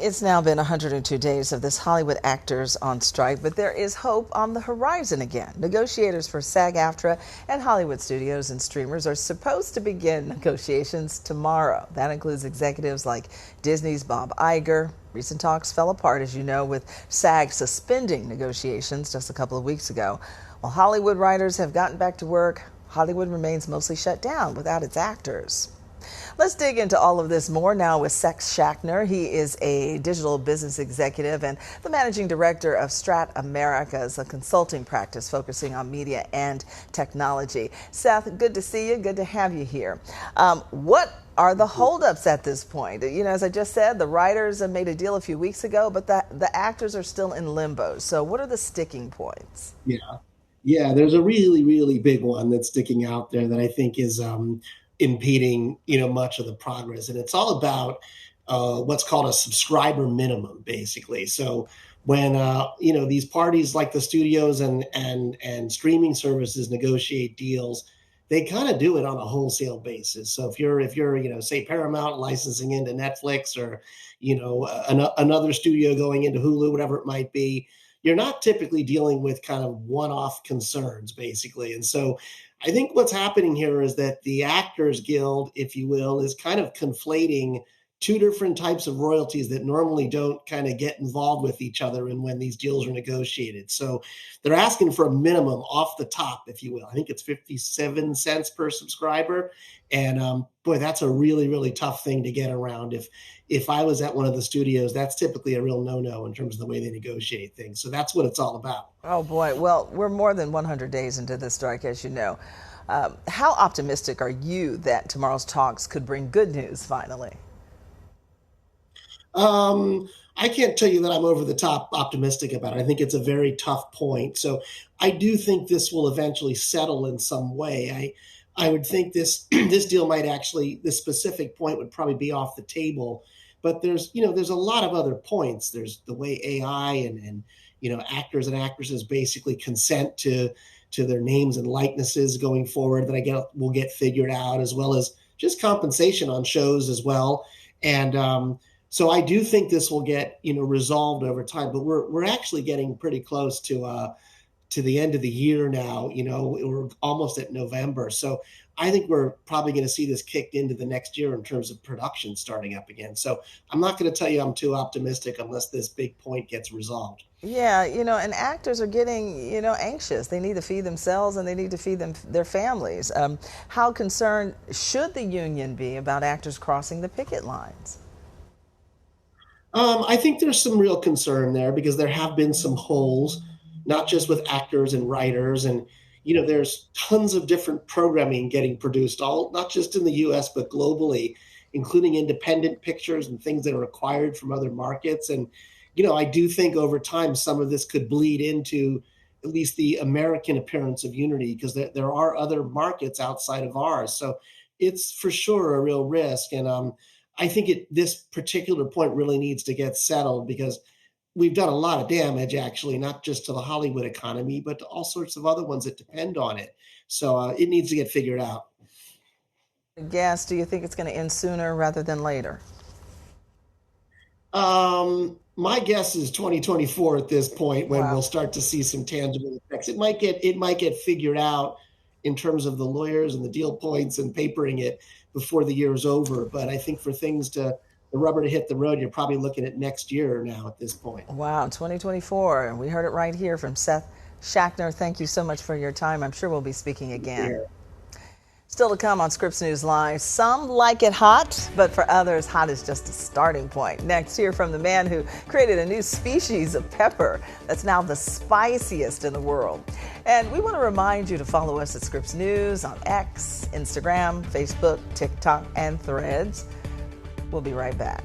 It's now been 102 days of this Hollywood actors on strike, but there is hope on the horizon again. Negotiators for SAG-AFTRA and Hollywood studios and streamers are supposed to begin negotiations tomorrow. That includes executives like Disney's Bob Iger. Recent talks fell apart, as you know, with SAG suspending negotiations just a couple of weeks ago. While Hollywood writers have gotten back to work, Hollywood remains mostly shut down without its actors. Let's dig into all of this more now with Seth Schachtner. He is a digital business executive and the managing director of Strat Americas, a consulting practice focusing on media and technology. Seth, good to see you. Good to have you here. What are the holdups at this point? You know, as I just said, the writers have made a deal a few weeks ago, but the actors are still in limbo. So what are the sticking points? Yeah, there's a really, really big one that's sticking out there that I think is impeding, much of the progress, and it's all about what's called a subscriber minimum, basically. So when these parties like the studios and streaming services negotiate deals, they kind of do it on a wholesale basis. So if you're say Paramount licensing into Netflix, or another studio going into Hulu, whatever it might be, you're not typically dealing with kind of one-off concerns, basically. And so I think what's happening here is that the Actors Guild, if you will, is kind of conflating two different types of royalties that normally don't kind of get involved with each other and when these deals are negotiated. So they're asking for a minimum off the top, if you will. I think it's 57 cents per subscriber. And boy, that's a really, really tough thing to get around. If I was at one of the studios, that's typically a real no-no in terms of the way they negotiate things. So that's what it's all about. Oh boy, well, we're more than 100 days into this strike, as you know. How optimistic are you that tomorrow's talks could bring good news finally? I can't tell you that I'm over the top optimistic about it. I think it's a very tough point. So I do think this will eventually settle in some way. I would think this this deal might actually, this specific point would probably be off the table. But there's a lot of other points. There's the way AI and actors and actresses basically consent to their names and likenesses going forward that I get will get figured out, as well as just compensation on shows as well. And so I do think this will get resolved over time, but we're actually getting pretty close to the end of the year now. We're almost at November, so I think we're probably going to see this kicked into the next year in terms of production starting up again. So I'm not going to tell you I'm too optimistic unless this big point gets resolved. Yeah, and actors are getting, anxious. They need to feed themselves and they need to feed their families. How concerned should the union be about actors crossing the picket lines? I think there's some real concern there because there have been some holes, not just with actors and writers, and there's tons of different programming getting produced, all not just in the U.S. but globally, including independent pictures and things that are acquired from other markets. And I do think over time some of this could bleed into at least the American appearance of Unity, because there are other markets outside of ours. So it's for sure a real risk. And I think this particular point really needs to get settled because we've done a lot of damage, actually, not just to the Hollywood economy, but to all sorts of other ones that depend on it. So it needs to get figured out. Yes, do you think it's going to end sooner rather than later? My guess is 2024 at this point, when we'll Wow. start to see some tangible effects. It might get figured out in terms of the lawyers and the deal points and papering it before the year is over. But I think for the rubber to hit the road, you're probably looking at next year now at this point. Wow, 2024. We heard it right here from Seth Schachtner. Thank you so much for your time. I'm sure we'll be speaking again. Yeah. Still to come on Scripps News Live. Some like it hot, but for others, hot is just a starting point. Next, hear from the man who created a new species of pepper that's now the spiciest in the world. And we want to remind you to follow us at Scripps News on X, Instagram, Facebook, TikTok, and Threads. We'll be right back.